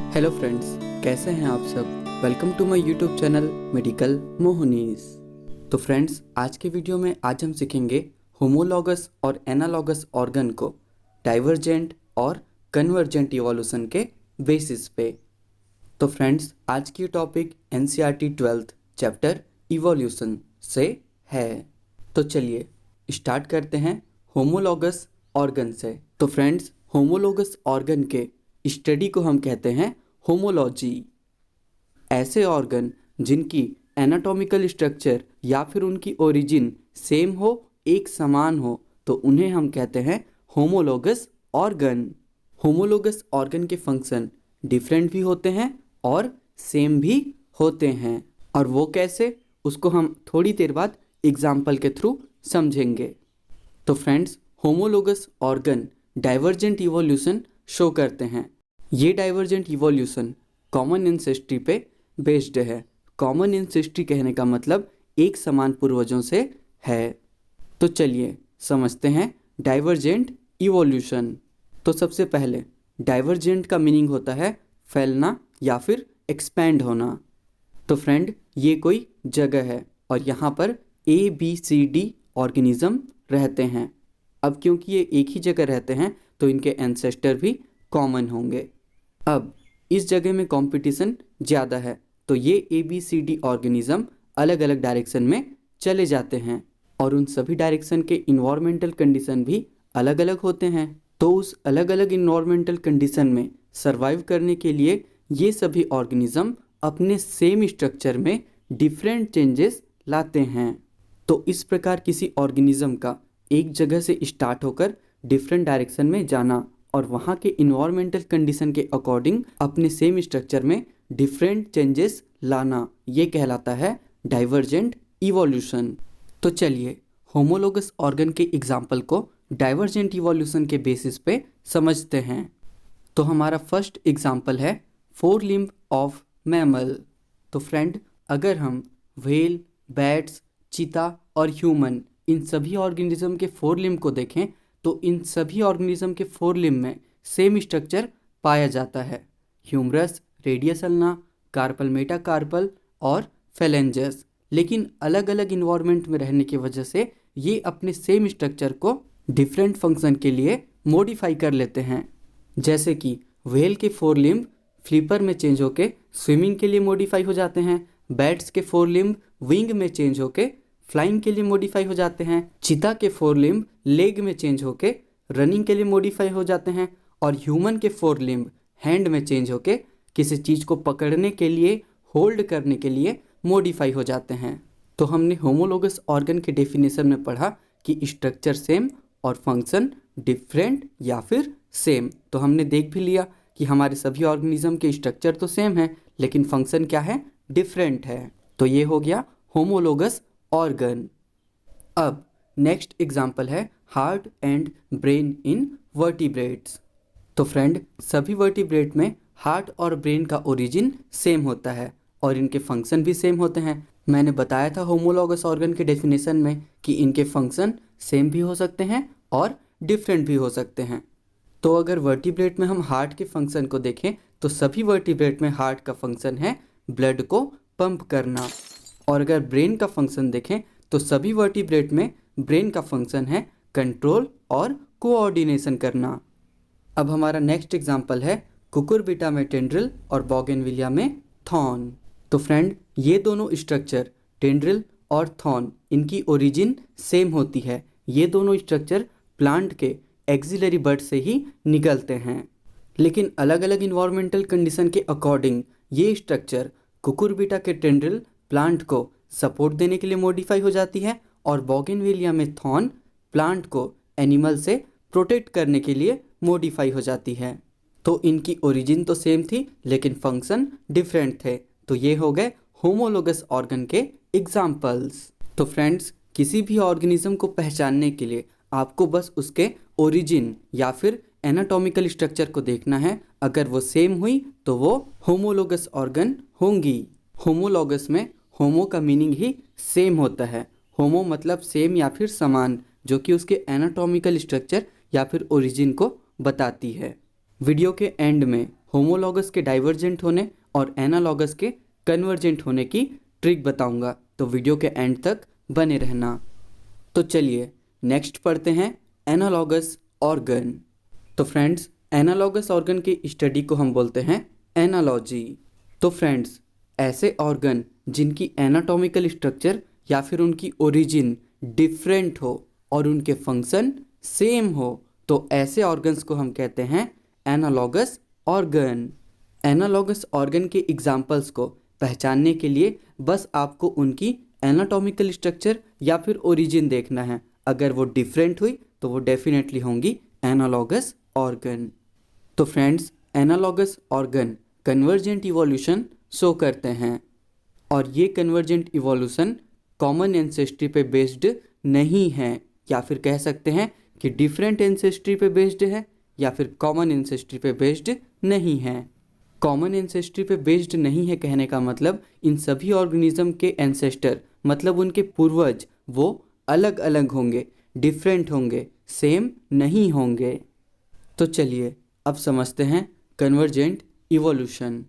Hello friends, कैसे हैं आप सब। Welcome to my YouTube channel medical मोहनीस। तो फ्रेंड्स, आज के वीडियो में आज हम सीखेंगे होमोलॉगस और एनालॉगस ऑर्गन को डाइवर्जेंट और कन्वर्जेंट इवोल्यूशन के बेसिस पे। तो फ्रेंड्स, आज की topic NCERT 12th chapter evolution से है। तो चलिए स्टार्ट करते हैं होमोलॉगस ऑर्गन से। तो फ्रेंड्स, होमोलॉगस ऑर्गन के स्टडी को हम कहते हैं होमोलॉजी। ऐसे ऑर्गन जिनकी एनाटॉमिकल स्ट्रक्चर या फिर उनकी ओरिजिन सेम हो, एक समान हो, तो उन्हें हम कहते हैं होमोलॉगस ऑर्गन। होमोलॉगस ऑर्गन के फंक्शन डिफरेंट भी होते हैं और सेम भी होते हैं। और वो कैसे, उसको हम थोड़ी देर बाद एग्जाम्पल के थ्रू समझेंगे। तो friends, homologous organ divergent evolution show करते हैं। ये डाइवर्जेंट इवोल्यूशन कॉमन एंसेस्ट्री पे बेस्ड है। कॉमन एंसेस्ट्री कहने का मतलब एक समान पूर्वजों से है। तो चलिए समझते हैं डाइवर्जेंट इवोल्यूशन। तो सबसे पहले डाइवर्जेंट का मीनिंग होता है फैलना या फिर एक्सपैंड होना। तो फ्रेंड, ये कोई जगह है और यहाँ पर ABCD ऑर्गेनिज्म रहते हैं। अब क्योंकि ये एक ही जगह रहते हैं तो इनके एंसेस्टर भी कॉमन होंगे। अब इस जगह में कंपटीशन ज़्यादा है तो ये ABCD ऑर्गेनिज्म अलग अलग डायरेक्शन में चले जाते हैं और उन सभी डायरेक्शन के इन्वायरमेंटल कंडीशन भी अलग अलग होते हैं। तो उस अलग अलग इन्वायरमेंटल कंडीशन में सर्वाइव करने के लिए ये सभी ऑर्गेनिज्म अपने सेम स्ट्रक्चर में डिफरेंट चेंजेस लाते हैं। तो इस प्रकार किसी ऑर्गेनिज्म का एक जगह से स्टार्ट होकर डिफरेंट डायरेक्शन में जाना और वहाँ के इन्वायरमेंटल कंडीशन के अकॉर्डिंग अपने सेम स्ट्रक्चर में डिफरेंट चेंजेस लाना, ये कहलाता है डाइवर्जेंट इवोल्यूशन। तो चलिए होमोलॉगस ऑर्गन के एग्जाम्पल को डाइवर्जेंट इवोल्यूशन के बेसिस पे समझते हैं। तो हमारा फर्स्ट एग्जाम्पल है फोर लिम्ब ऑफ मैमल। तो फ्रेंड, अगर हम व्हेल, बैट्स, चीता और ह्यूमन इन सभी ऑर्गेनिज्म के फोर लिम्ब को देखें तो इन सभी ऑर्गेनिज्म के फोर लिम्ब में सेम स्ट्रक्चर पाया जाता है। Humerus, radius ulna, carpal, metacarpal और फेलेंजस। लेकिन अलग अलग इन्वायरमेंट में रहने की वजह से ये अपने सेम स्ट्रक्चर को डिफरेंट फंक्शन के लिए मॉडिफाई कर लेते हैं। जैसे कि व्हेल के फोर लिम्ब फ्लिपर में चेंज होके स्विमिंग के लिए मॉडिफाई हो जाते हैं। बैट्स के फोर लिम्ब विंग में चेंज होके फ्लाइंग के लिए मॉडिफाई हो जाते हैं। चीता के फोर लिम्ब लेग में चेंज होके रनिंग के लिए मॉडिफाई हो जाते हैं। और ह्यूमन के फोर लिम्ब हैंड में चेंज होके किसी चीज़ को पकड़ने के लिए, होल्ड करने के लिए मॉडिफाई हो जाते हैं। तो हमने होमोलॉगस ऑर्गन के डेफिनेशन में पढ़ा कि स्ट्रक्चर सेम और फंक्शन डिफरेंट या फिर सेम। तो हमने देख भी लिया कि हमारे सभी ऑर्गेनिज्म के स्ट्रक्चर तो सेम है लेकिन फंक्शन क्या है, डिफरेंट है। तो ये हो गया होमोलॉगस ऑर्गन। अब नेक्स्ट एग्जाम्पल है heart and brain in vertebrates. तो फ्रेंड, सभी वर्टिब्रेट में हार्ट और ब्रेन का ओरिजिन सेम होता है और इनके फंक्शन भी सेम होते हैं। मैंने बताया था होमोलॉगस ऑर्गन के डेफिनेशन में कि इनके फंक्शन सेम भी हो सकते हैं और डिफरेंट भी हो सकते हैं। तो अगर वर्टिब्रेट में हम हार्ट के फंक्शन को देखें तो सभी वर्टिब्रेट में हार्ट का फंक्शन है ब्लड को पंप करना। और अगर ब्रेन का फंक्शन देखें तो सभी वर्टिब्रेट में ब्रेन का फंक्शन है कंट्रोल और कोऑर्डिनेशन करना। अब हमारा नेक्स्ट एग्जाम्पल है कुकुरबिटा में टेंड्रिल और बोगेनविलिया में थॉर्न। तो फ्रेंड, ये दोनों स्ट्रक्चर टेंड्रिल और थॉर्न, इनकी ओरिजिन सेम होती है। ये दोनों स्ट्रक्चर प्लांट के एक्सिलरी बड से ही निकलते हैं। लेकिन अलग अलग इन्वायरमेंटल कंडीशन के अकॉर्डिंग ये स्ट्रक्चर कुकुरबिटा के टेंड्रिल प्लांट को सपोर्ट देने के लिए मॉडिफाई हो जाती है और बोगेनविलिया में थॉर्न प्लांट को एनिमल से प्रोटेक्ट करने के लिए मॉडिफाई हो जाती है। तो इनकी ओरिजिन तो सेम थी लेकिन फंक्शन डिफरेंट थे। तो ये हो गए होमोलॉगस ऑर्गन के एग्जाम्पल्स। तो फ्रेंड्स, किसी भी ऑर्गेनिज्म को पहचानने के लिए आपको बस उसके ओरिजिन या फिर एनाटॉमिकल स्ट्रक्चर को देखना है। अगर वो सेम हुई तो वो होमोलॉगस ऑर्गन होंगी। होमोलॉगस में होमो का मीनिंग ही सेम होता है। होमो मतलब सेम या फिर समान, जो कि उसके एनाटॉमिकल स्ट्रक्चर या फिर ओरिजिन को बताती है। वीडियो के एंड में होमोलॉगस के डाइवर्जेंट होने और एनालॉगस के कन्वर्जेंट होने की ट्रिक बताऊंगा, तो वीडियो के एंड तक बने रहना। तो चलिए नेक्स्ट पढ़ते हैं एनालॉगस ऑर्गन। तो फ्रेंड्स, एनालॉगस ऑर्गन की स्टडी को हम बोलते हैं एनालॉजी। तो फ्रेंड्स, ऐसे ऑर्गन जिनकी एनाटॉमिकल स्ट्रक्चर या फिर उनकी ओरिजिन डिफरेंट हो और उनके फंक्शन सेम हो, तो ऐसे ऑर्गन्स को हम कहते हैं एनालॉगस ऑर्गन। एनालॉगस ऑर्गन के एग्जाम्पल्स को पहचानने के लिए बस आपको उनकी एनाटॉमिकल स्ट्रक्चर या फिर ओरिजिन देखना है। अगर वो डिफरेंट हुई तो वो डेफिनेटली होंगी एनालॉगस ऑर्गन। तो friends, analogous organ convergent evolution show करते हैं और ये कन्वर्जेंट इवोल्यूशन कॉमन एंसेस्ट्री पे बेस्ड नहीं है, या फिर कह सकते हैं कि डिफरेंट एंसेस्ट्री पे बेस्ड है या फिर कॉमन एंसेस्ट्री पे बेस्ड नहीं है। कॉमन एंसेस्ट्री पे बेस्ड नहीं है कहने का मतलब इन सभी ऑर्गेनिज्म के एंसेस्टर मतलब उनके पूर्वज वो अलग अलग होंगे, डिफरेंट होंगे, सेम नहीं होंगे। तो चलिए अब समझते हैं कन्वर्जेंट इवोल्यूशन।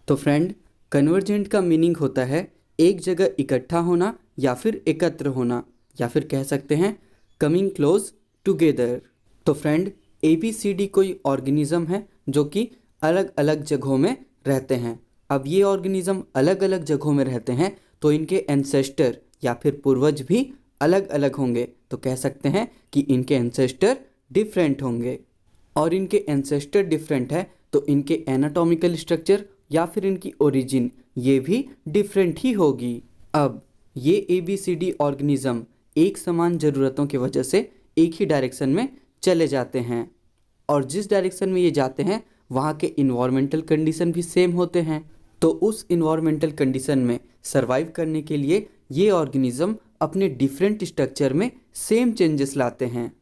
तो फ्रेंड, कन्वर्जेंट का मीनिंग होता है एक जगह इकट्ठा होना या फिर एकत्र होना, या फिर कह सकते हैं कमिंग क्लोज टुगेदर। तो फ्रेंड, ABCD कोई ऑर्गेनिज्म है जो कि अलग अलग जगहों में रहते हैं। अब ये ऑर्गेनिज्म अलग अलग जगहों में रहते हैं तो इनके एंसेस्टर या फिर पूर्वज भी अलग अलग होंगे, तो कह सकते हैं कि इनके एंसेस्टर डिफरेंट होंगे। और इनके एंसेस्टर डिफरेंट है तो इनके एनाटॉमिकल स्ट्रक्चर या फिर इनकी ओरिजिन ये भी डिफरेंट ही होगी। अब ये ABCD ऑर्गेनिज्म एक समान ज़रूरतों की वजह से एक ही डायरेक्शन में चले जाते हैं, और जिस डायरेक्शन में ये जाते हैं वहाँ के इन्वायरमेंटल कंडीशन भी सेम होते हैं। तो उस इन्वायरमेंटल कंडीशन में सरवाइव करने के लिए ये ऑर्गेनिज्म अपने डिफरेंट स्ट्रक्चर में सेम चेंजेस लाते हैं।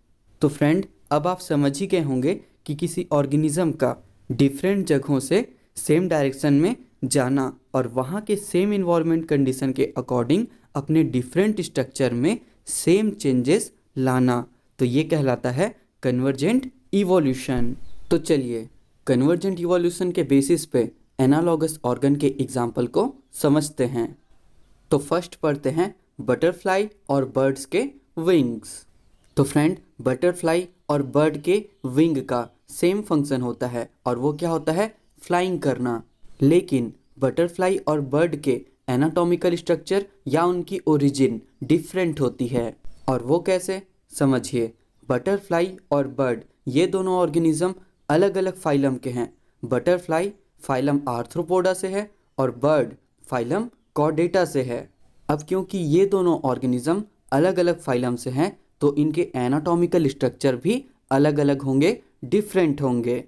तो फ्रेंड, अब आप समझ ही गए होंगे कि किसी ऑर्गेनिज्म का डिफरेंट जगहों से सेम डायरेक्शन में जाना और वहाँ के सेम इन्वायरमेंट कंडीशन के अकॉर्डिंग अपने डिफरेंट स्ट्रक्चर में सेम चेंजेस लाना, तो ये कहलाता है कन्वर्जेंट इवोल्यूशन। तो चलिए कन्वर्जेंट इवोल्यूशन के बेसिस पे एनालॉगस ऑर्गन के एग्जाम्पल को समझते हैं। तो फर्स्ट पढ़ते हैं बटरफ्लाई और बर्ड्स के विंग्स। तो फ्रेंड, बटरफ्लाई और बर्ड के विंग का सेम फंक्शन होता है और वो क्या होता है, फ्लाइंग करना। लेकिन बटरफ्लाई और बर्ड के एनाटॉमिकल स्ट्रक्चर या उनकी ओरिजिन डिफरेंट होती है। और वो कैसे, समझिए। बटरफ्लाई और बर्ड ये दोनों ऑर्गेनिज्म अलग अलग फाइलम के हैं। बटरफ्लाई फाइलम आर्थ्रोपोडा से है और बर्ड फाइलम कॉर्डेटा से है। अब क्योंकि ये दोनों ऑर्गेनिज्म अलग अलग फाइलम से हैं तो इनके एनाटॉमिकल स्ट्रक्चर भी अलग अलग होंगे, डिफरेंट होंगे।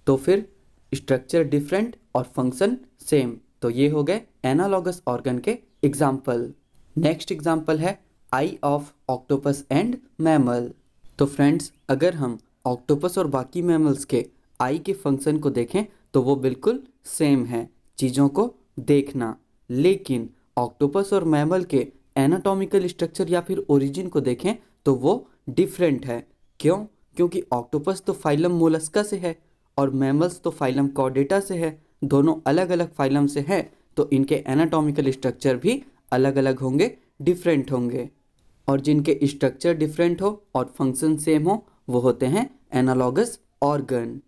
तो फिर स्ट्रक्चर डिफरेंट और फंक्शन सेम, तो ये हो गए एनालॉगस ऑर्गन के एग्जाम्पल। नेक्स्ट एग्जाम्पल है आई ऑफ ऑक्टोपस एंड मैमल। तो फ्रेंड्स, अगर हम ऑक्टोपस और बाकी मैमल्स के आई के फंक्शन को देखें तो वो बिल्कुल सेम है, चीज़ों को देखना। लेकिन ऑक्टोपस और मैमल के एनाटॉमिकल स्ट्रक्चर या फिर ओरिजिन को देखें तो वो डिफरेंट है। क्यों? क्योंकि ऑक्टोपस तो फाइलम मोलस्का से है और मैमल्स तो फाइलम कॉर्डेटा से है। दोनों अलग अलग फाइलम से हैं तो इनके एनाटॉमिकल स्ट्रक्चर भी अलग अलग होंगे, डिफरेंट होंगे। और जिनके स्ट्रक्चर डिफरेंट हो और फंक्शन सेम हो वो होते हैं एनालॉगस ऑर्गन।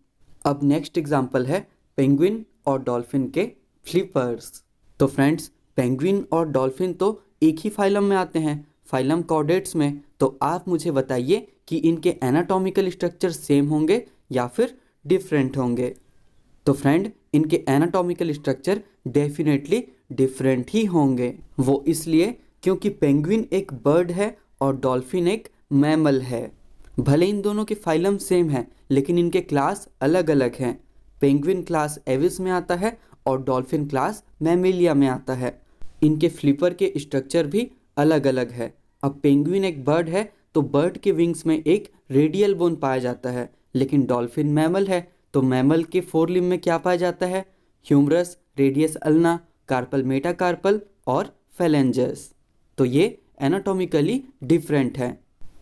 अब नेक्स्ट एग्जाम्पल है पेंगुइन और डॉल्फिन के फ्लिपर्स। तो फ्रेंड्स, पेंगुइन और डॉल्फिन तो एक ही फाइलम में आते हैं, फाइलम कॉर्डेट्स में। तो आप मुझे बताइए कि इनके एनाटॉमिकल स्ट्रक्चर सेम होंगे या फिर डिफरेंट होंगे। तो फ्रेंड, इनके एनाटॉमिकल स्ट्रक्चर डेफिनेटली डिफरेंट ही होंगे। वो इसलिए क्योंकि पेंगुइन एक बर्ड है और डॉल्फिन एक मैमल है। भले इन दोनों के फाइलम सेम है लेकिन इनके क्लास अलग अलग हैं। पेंगुइन क्लास एविस में आता है और डॉल्फिन क्लास मैमेलिया में आता है। इनके फ्लिपर के स्ट्रक्चर भी अलग अलग है। अब पेंगुइन एक बर्ड है तो बर्ड के विंग्स में एक रेडियल बोन पाया जाता है, लेकिन डॉल्फिन मैमल है तो मैमल के फोर लिम्ब में क्या पाया जाता है, humerus, radius ulna, carpal metacarpal और फेलेंजस। तो ये एनाटॉमिकली डिफरेंट है।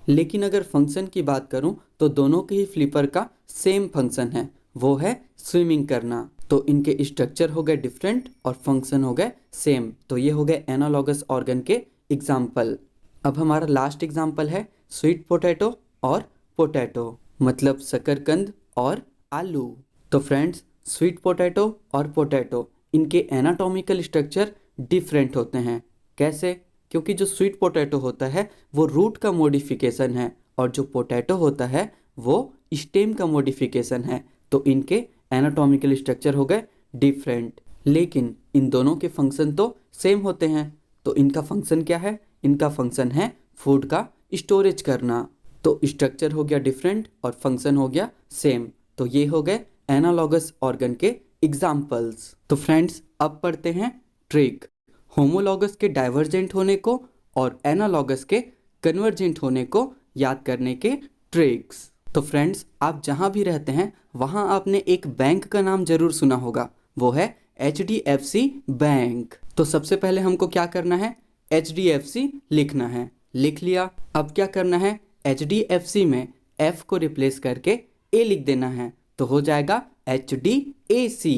लेकिन अगर फंक्शन की बात करूं तो दोनों के ही फ्लिपर का सेम फंक्शन है, वो है स्विमिंग करना। तो इनके स्ट्रक्चर हो गए डिफरेंट और फंक्शन हो गए सेम। तो ये हो गए एनालॉगस ऑर्गन के एग्जाम्पल। अब हमारा लास्ट एग्जाम्पल है स्वीट पोटैटो और पोटैटो, मतलब शकरकंद और आलू। तो फ्रेंड्स, स्वीट पोटैटो और पोटैटो इनके एनाटॉमिकल स्ट्रक्चर डिफरेंट होते हैं। कैसे? क्योंकि जो स्वीट पोटैटो होता है वो रूट का मॉडिफिकेशन है और जो पोटैटो होता है वो स्टेम का मॉडिफिकेशन है। तो इनके एनाटॉमिकल स्ट्रक्चर हो गए डिफरेंट, लेकिन इन दोनों के फंक्शन तो सेम होते हैं। तो इनका फंक्शन क्या है? इनका फंक्शन है फूड का स्टोरेज करना। तो स्ट्रक्चर हो गया डिफरेंट और फंक्शन हो गया सेम। तो ये हो गए एनालॉगस ऑर्गन के एग्जाम्पल्स। तो फ्रेंड्स, अब पढ़ते हैं ट्रिक। होमोलॉगस के डाइवर्जेंट होने को और एनालॉगस के कन्वर्जेंट होने को याद करने के ट्रिक्स। तो फ्रेंड्स, आप जहां भी रहते हैं वहां आपने एक बैंक का नाम जरूर सुना होगा, वो है HDFC बैंक। तो सबसे पहले हमको क्या करना है? HDFC लिखना है। लिख लिया। अब क्या करना है? HDFC में F को रिप्लेस करके A लिख देना है, तो हो जाएगा HDAC।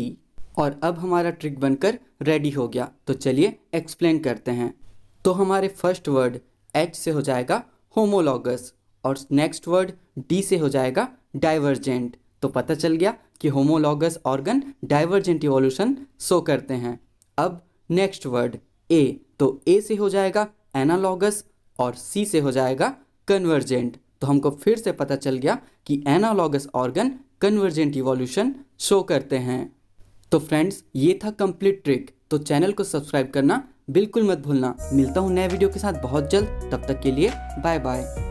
और अब हमारा ट्रिक बनकर रेडी हो गया। तो चलिए एक्सप्लेन करते हैं। तो हमारे फर्स्ट वर्ड H से हो जाएगा होमोलॉगस और नेक्स्ट वर्ड D से हो जाएगा डाइवर्जेंट। तो पता चल गया कि homologous organ divergent evolution show करते हैं। अब नेक्स्ट वर्ड A, तो A से हो जाएगा एनालॉगस और C से हो जाएगा कन्वर्जेंट। तो हमको फिर से पता चल गया कि analogous organ convergent evolution show करते हैं। तो फ्रेंड्स, ये था कंप्लीट ट्रिक। तो चैनल को सब्सक्राइब करना बिल्कुल मत भूलना। मिलता हूँ नए वीडियो के साथ बहुत जल्द। तब तक के लिए बाय बाय।